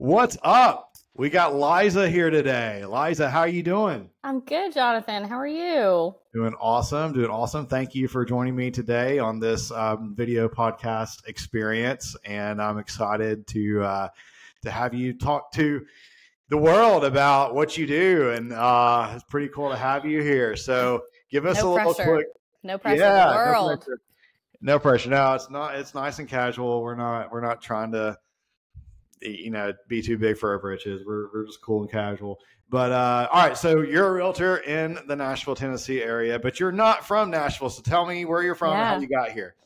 What's up? We got Liza here today. Liza, how are you doing? I'm good, Jonathan. How are you? Doing awesome. Doing awesome. Thank you for joining me today on this video podcast experience, and I'm excited to have you talk to the world about what you do, and it's pretty cool to have you here. So give us No a little pressure. quick. No pressure. Yeah, The world. no pressure. No, it's not. It's nice and casual. We're not trying to be too big for our britches. We're just cool and casual. But all right, so you're a realtor in the Nashville, Tennessee area, but you're not from Nashville. So tell me where you're from and how you got here.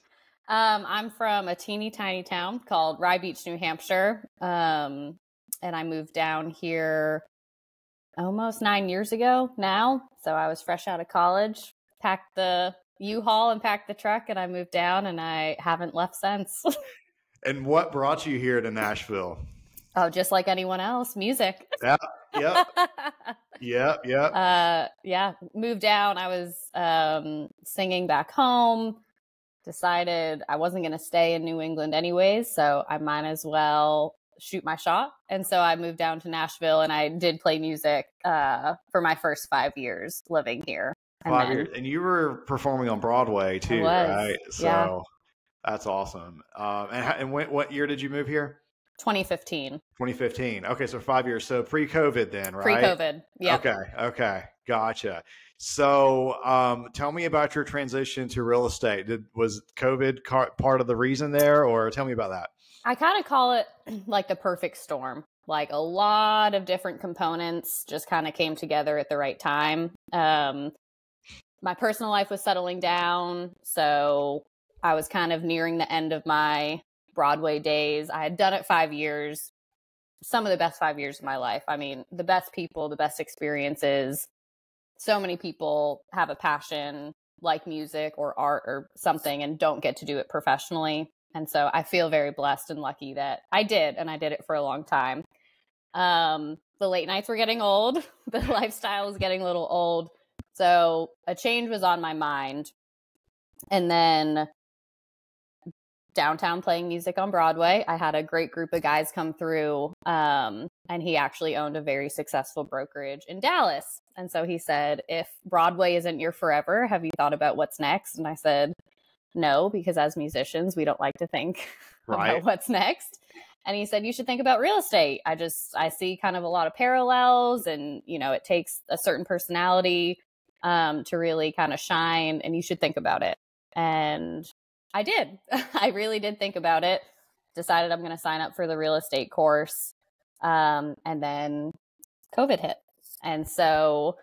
I'm from a teeny tiny town called Rye Beach, New Hampshire. And I moved down here almost 9 years ago now. So I was fresh out of college, packed the U-Haul and packed the truck, and I moved down, and I haven't left since. And what brought you here to Nashville? Oh, just like anyone else, music. Yeah, yep. Yeah, moved down. I was singing back home, decided I wasn't going to stay in New England anyways, so I might as well shoot my shot. And so I moved down to Nashville, and I did play music for my first 5 years living here. 5 years. And you were performing on Broadway too, right? So yeah. That's awesome. And what year did you move here? 2015. 2015. Okay, so 5 years. So pre-COVID then, right? Pre-COVID, yeah. Okay, gotcha. So tell me about your transition to real estate. Was COVID part of the reason there, or tell me about that? I kind of call it like the perfect storm. Like a lot of different components just kind of came together at the right time. My personal life was settling down, so I was kind of nearing the end of my Broadway days. I had done it 5 years, some of the best 5 years of my life. I mean, the best people, the best experiences. So many people have a passion like music or art or something and don't get to do it professionally. And so I feel very blessed and lucky that I did, and I did it for a long time. The late nights were getting old. The lifestyle was getting a little old. So a change was on my mind. And then downtown playing music on Broadway, I had a great group of guys come through, and he actually owned a very successful brokerage in Dallas. And so he said, if Broadway isn't your forever, have you thought about what's next? And I said, no, because as musicians, we don't like to think about what's next. And he said, you should think about real estate. I see kind of a lot of parallels, and, it takes a certain personality to really kind of shine, and you should think about it. And I did. I really did think about it. Decided I'm going to sign up for the real estate course. And then COVID hit. And so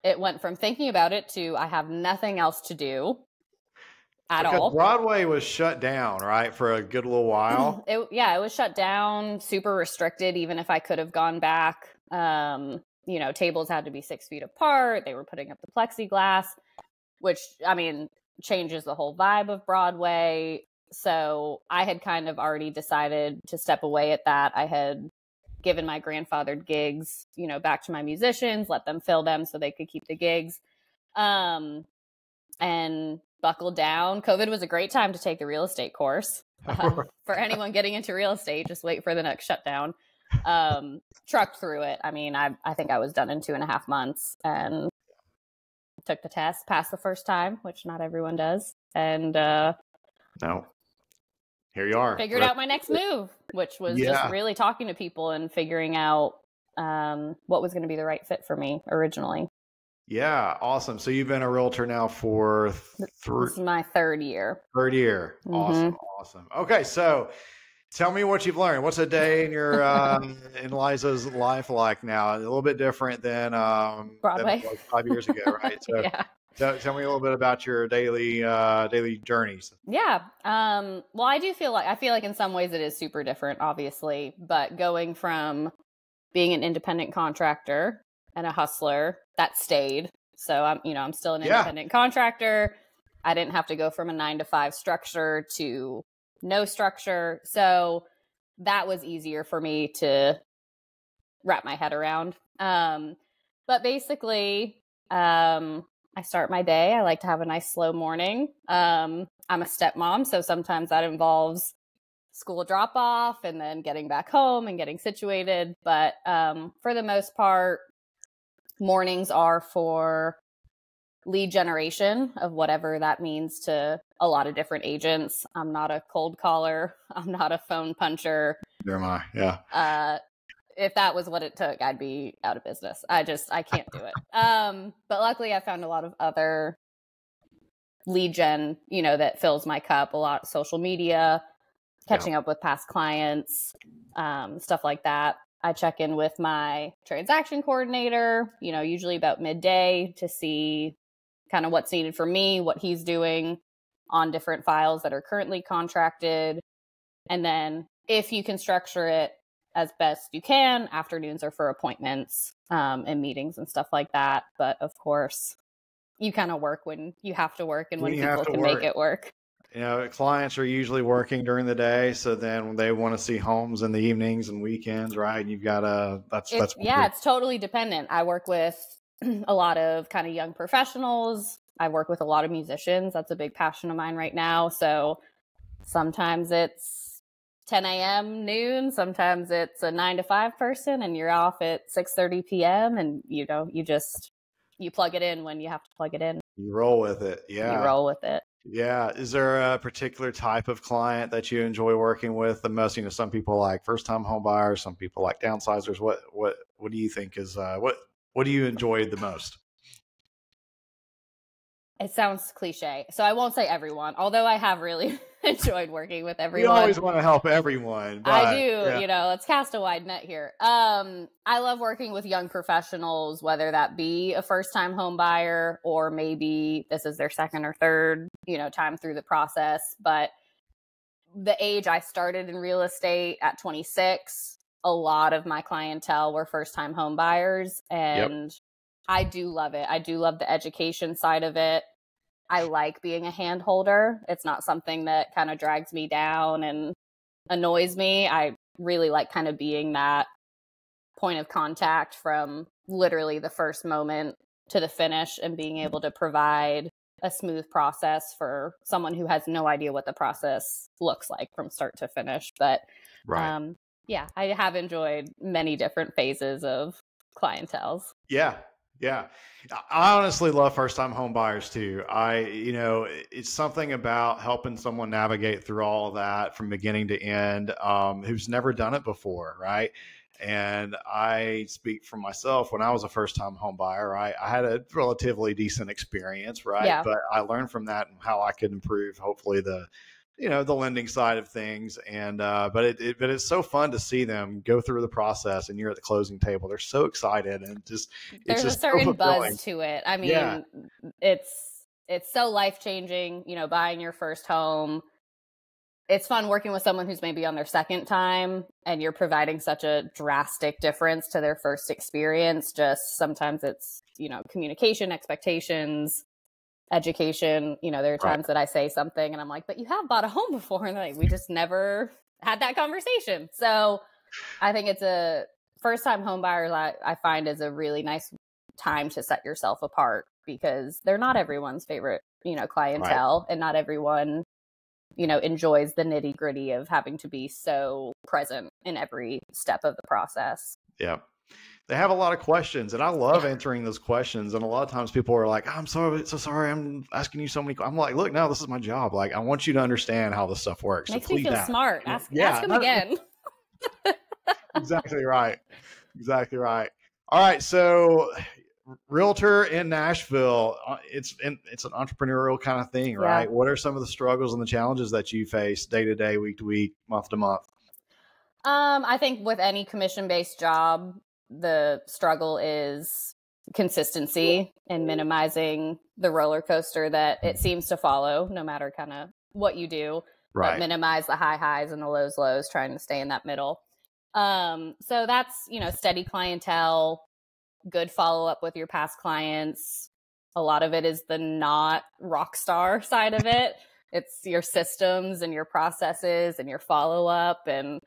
it went from thinking about it to I have nothing else to do at all. Broadway was shut down, right, for a good little while. It was shut down, super restricted, even if I could have gone back. Tables had to be 6 feet apart. They were putting up the plexiglass, which, changes the whole vibe of Broadway. So I had kind of already decided to step away at that. I had given my grandfathered gigs, back to my musicians, let them fill them so they could keep the gigs, and buckled down. COVID was a great time to take the real estate course. For anyone getting into real estate, just wait for the next shutdown. Trucked through it. I think I was done in 2.5 months, and took the test, passed the first time, which not everyone does. And no, here you are. Figured out my next move, which was just really talking to people and figuring out what was going to be the right fit for me originally. Yeah, awesome. So you've been a realtor now for This is my third year. Mm-hmm. Awesome. Okay, so tell me what you've learned. What's a day in your in Liza's life like now? A little bit different than Broadway than 5 years ago, right? So tell me a little bit about your daily journeys. Yeah. Well, I feel like in some ways it is super different, obviously, but going from being an independent contractor and a hustler, that stayed. So I'm still an independent contractor. I didn't have to go from a 9-to-5 structure to no structure. So that was easier for me to wrap my head around. But basically, I start my day. I like to have a nice slow morning. I'm a stepmom, so sometimes that involves school drop off and then getting back home and getting situated. But for the most part, mornings are for lead generation of whatever that means to a lot of different agents. I'm not a cold caller. I'm not a phone puncher. Never mind. Yeah. If that was what it took, I'd be out of business. I can't do it. But luckily I found a lot of other lead gen, that fills my cup. A lot of social media, catching up with past clients, stuff like that. I check in with my transaction coordinator, usually about midday to see kind of what's needed for me, what he's doing on different files that are currently contracted. And then if you can structure it as best you can, afternoons are for appointments and meetings and stuff like that. But of course, you kind of work when you have to work and when people can make it work. Clients are usually working during the day. So then when they want to see homes in the evenings and weekends, right? And you've got it's totally dependent. I work with a lot of kind of young professionals. I work with a lot of musicians. That's a big passion of mine right now. So sometimes it's 10 a.m. noon. Sometimes it's a 9 to 5 person and you're off at 6:30 p.m. And you plug it in when you have to plug it in. You roll with it. Yeah. You roll with it. Yeah. Is there a particular type of client that you enjoy working with the most? Some people like first-time home buyers, some people like downsizers. What do you think is what do you enjoy the most? It sounds cliche, so I won't say everyone, although I have really enjoyed working with everyone. You always want to help everyone. But, I do, let's cast a wide net here. I love working with young professionals, whether that be a first-time home buyer or maybe this is their second or third, time through the process. But the age I started in real estate at 26, a lot of my clientele were first-time home buyers, and I do love it. I do love the education side of it. I like being a hand holder. It's not something that kind of drags me down and annoys me. I really like kind of being that point of contact from literally the first moment to the finish and being able to provide a smooth process for someone who has no idea what the process looks like from start to finish. But I have enjoyed many different phases of clientels. Yeah. Yeah. I honestly love first-time home buyers too. It's something about helping someone navigate through all of that from beginning to end, who's never done it before. Right. And I speak for myself. When I was a first-time home buyer, right, I had a relatively decent experience. Right. Yeah. But I learned from that and how I could improve, hopefully the lending side of things. And, but it's so fun to see them go through the process and you're at the closing table. They're so excited and there's a certain buzz to it. I mean, it's so life-changing, buying your first home. It's fun working with someone who's maybe on their second time and you're providing such a drastic difference to their first experience. Just sometimes it's, communication, expectations, education. There are times that I say something and I'm like, but you have bought a home before. And we just never had that conversation. So I think it's a first-time home buyers I find is a really nice time to set yourself apart because they're not everyone's favorite, clientele and not everyone, enjoys the nitty-gritty of having to be so present in every step of the process. Yeah. They have a lot of questions and I love answering those questions. And a lot of times people are like, I'm so sorry. I'm asking you so many. I'm like, look, no, this is my job. Like, I want you to understand how this stuff works. Makes me feel smart. Ask them again. Exactly right. Exactly right. All right. So Realtor in Nashville, it's an entrepreneurial kind of thing, right? Yeah. What are some of the struggles and the challenges that you face day to day, week to week, month to month? I think with any commission-based job, the struggle is consistency and minimizing the roller coaster that it seems to follow no matter kind of what you do, but minimize the high highs and the lows, trying to stay in that middle. So that's, steady clientele, good follow up with your past clients. A lot of it is the not rock star side of it. It's your systems and your processes and your follow up and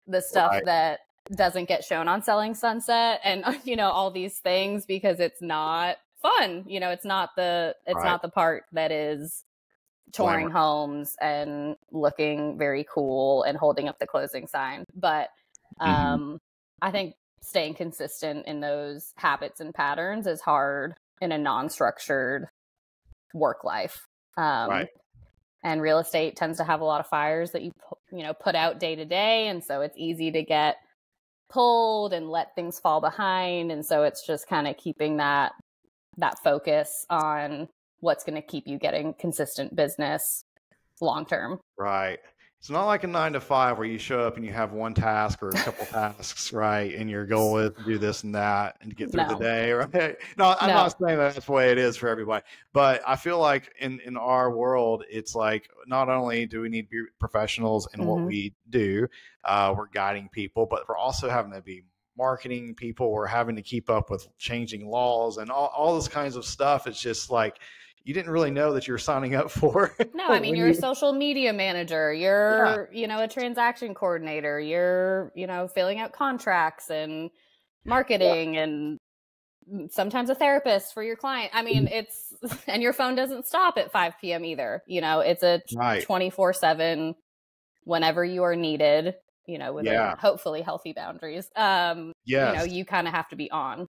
the stuff that doesn't get shown on Selling Sunset and, all these things because it's not fun. It's not the part that is touring homes and looking very cool and holding up the closing sign. But I think staying consistent in those habits and patterns is hard in a non-structured work life. Right. And real estate tends to have a lot of fires that you put out day to day. And so it's easy to get pulled and let things fall behind. And so it's just kind of keeping that focus on what's going to keep you getting consistent business long term. Right. It's not like a 9 to 5 where you show up and you have one task or a couple tasks, right? And your goal is to do this and that and to get through the day, right? No, I'm not saying that that's the way it is for everybody, but I feel like in our world, it's like not only do we need to be professionals in what we do, we're guiding people, but we're also having to be marketing people. We're having to keep up with changing laws and all those kinds of stuff. It's just like, you didn't really know that you're signing up for. No, I mean, you're a social media manager. You're, a transaction coordinator. You're, filling out contracts and marketing and sometimes a therapist for your client. I mean, and your phone doesn't stop at 5 p.m. either. It's a 24/7 whenever you are needed, with hopefully healthy boundaries. You kind of have to be on.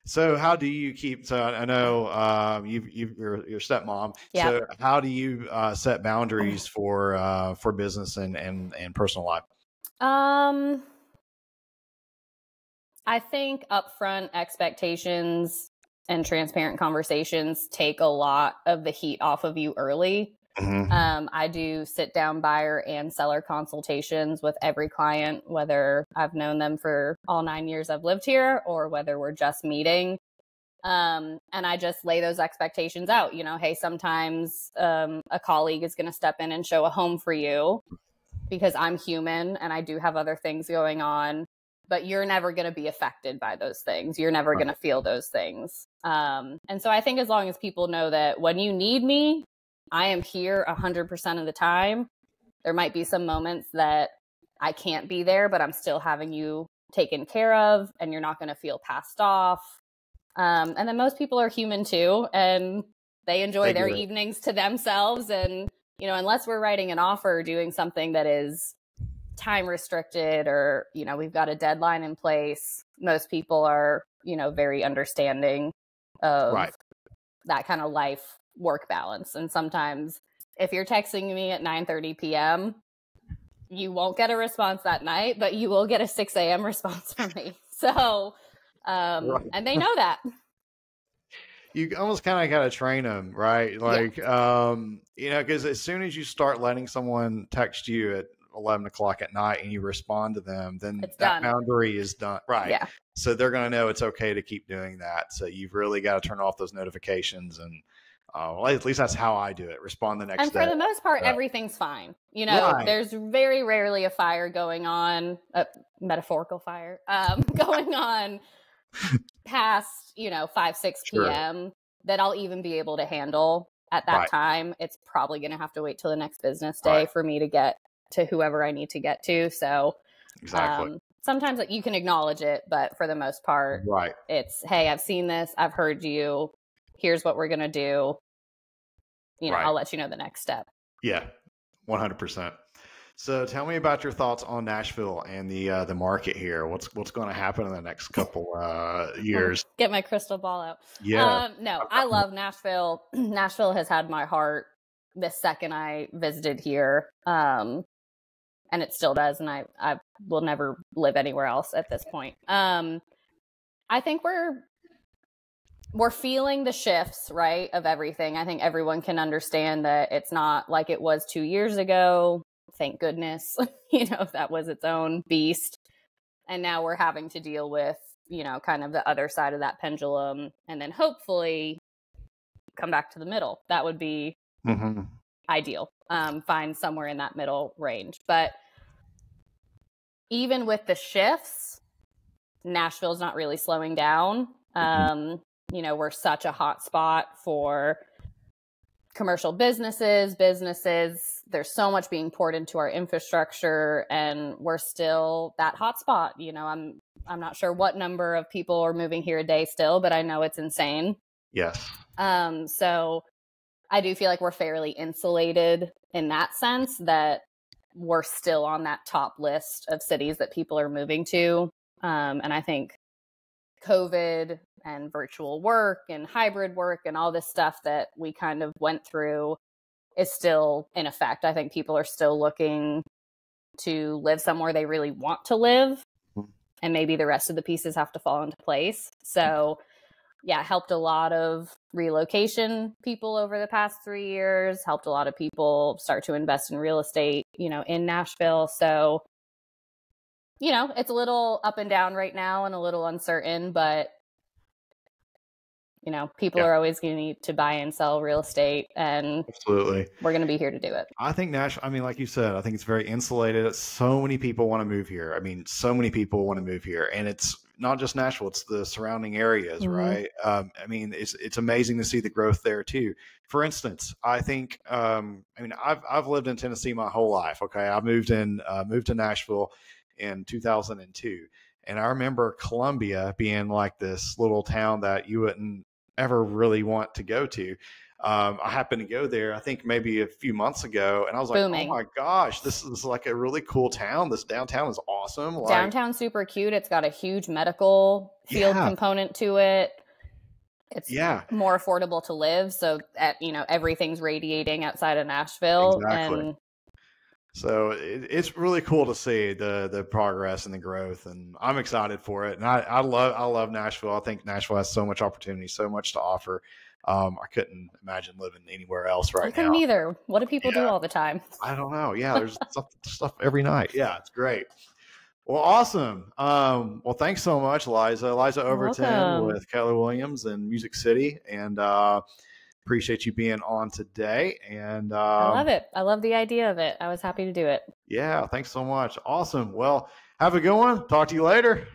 So how do you keep, so I know you're stepmom. Yeah. So how do you set boundaries for business and personal life? I think upfront expectations and transparent conversations take a lot of the heat off of you early. I do sit down buyer and seller consultations with every client, whether I've known them for all 9 years I've lived here or whether we're just meeting. And I just lay those expectations out, hey, sometimes a colleague is going to step in and show a home for you because I'm human and I do have other things going on, but you're never going to be affected by those things. You're never going to feel those things. And so I think as long as people know that when you need me, I am here 100% of the time. There might be some moments that I can't be there, but I'm still having you taken care of and you're not going to feel passed off. And then most people are human too, and they enjoy their evenings to themselves. And, unless we're writing an offer or doing something that is time restricted or, we've got a deadline in place, most people are, very understanding of that kind of life work balance. And sometimes if you're texting me at 9:30 p.m., you won't get a response that night, but you will get a 6 a.m. response from me. So, and they know that. You almost kind of got to train them, right? Like, because as soon as you start letting someone text you at 11 o'clock at night and you respond to them, then that boundary is done. Right. Yeah. So they're going to know it's okay to keep doing that. So you've really got to turn off those notifications and, at least that's how I do it. Respond the next day. And for the most part, everything's fine. There's very rarely a fire going on, a metaphorical fire, going on past, 5, 6 p.m. that I'll even be able to handle at that time. It's probably going to have to wait till the next business day for me to get to whoever I need to get to. So sometimes you can acknowledge it, but for the most part, it's, hey, I've seen this. I've heard you. Here's what we're going to do. I'll let you know the next step. Yeah, 100%. So tell me about your thoughts on Nashville and the market here. What's going to happen in the next couple years? Get my crystal ball out. Yeah. No, I love Nashville. Nashville has had my heart the second I visited here. And it still does. And I will never live anywhere else at this point. I think we're feeling the shifts, right, of everything. I think everyone can understand that it's not like it was 2 years ago. Thank goodness, that was its own beast. And now we're having to deal with, kind of the other side of that pendulum and then hopefully come back to the middle. That would be ideal. Find somewhere in that middle range. But even with the shifts, Nashville's not really slowing down. We're such a hot spot for commercial businesses. There's so much being poured into our infrastructure and we're still that hot spot. I'm not sure what number of people are moving here a day still, but I know it's insane. Yes. So I do feel like we're fairly insulated in that sense, that we're still on that top list of cities that people are moving to. And I think COVID and virtual work and hybrid work and all this stuff that we kind of went through is still in effect. I think people are still looking to live somewhere they really want to live, and maybe the rest of the pieces have to fall into place. So yeah, helped a lot of relocation people over the past 3 years, helped a lot of people start to invest in real estate, in Nashville. So, it's a little up and down right now and a little uncertain, but people are always going to need to buy and sell real estate, and absolutely, we're going to be here to do it. I think Nashville, like you said, I think it's very insulated. So many people want to move here. So many people want to move here, and it's not just Nashville, it's the surrounding areas, mm-hmm. right? It's amazing to see the growth there too. For instance, I think, I've lived in Tennessee my whole life. Okay. I moved to Nashville in 2002. And I remember Columbia being like this little town that you wouldn't ever really want to go to. I happened to go there, I think maybe a few months ago, and I was like, booming. Oh my gosh, this is like a really cool town. This downtown is awesome. Downtown's super cute. It's got a huge medical field component to it. It's more affordable to live. So everything's radiating outside of Nashville. Exactly. And so it's really cool to see the progress and the growth, and I'm excited for it. And I love Nashville. I think Nashville has so much opportunity, so much to offer. I couldn't imagine living anywhere else right now. I couldn't either. What do people do all the time? I don't know. Yeah, there's stuff every night. Yeah, it's great. Well, awesome. Well, thanks so much, Liza. Liza Overton with Keller Williams in Music City, and appreciate you being on today. And I love it. I love the idea of it. I was happy to do it. Yeah, thanks so much. Awesome. Well, have a good one. Talk to you later.